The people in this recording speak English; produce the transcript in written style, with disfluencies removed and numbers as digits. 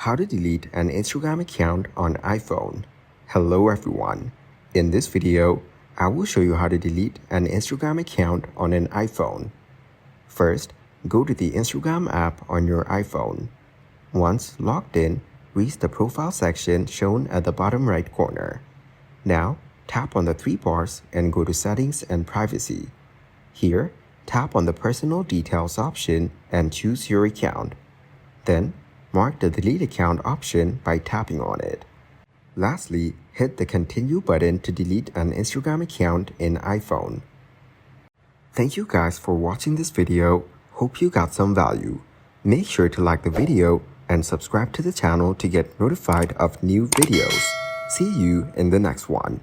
How to delete an Instagram account on iPhone. Hello everyone. In this video, I will show you how to delete an Instagram account on an iPhone. First, go to the Instagram app on your iPhone. Once logged in, reach the profile section shown at the bottom right corner. Now, tap on the three bars and go to Settings and Privacy. Here, tap on the Personal Details option and choose your account. Then, mark the Delete Account option by tapping on it. Lastly, hit the Continue button to delete an Instagram account in iPhone. Thank you guys for watching this video. Hope you got some value. Make sure to like the video and subscribe to the channel to get notified of new videos. See you in the next one.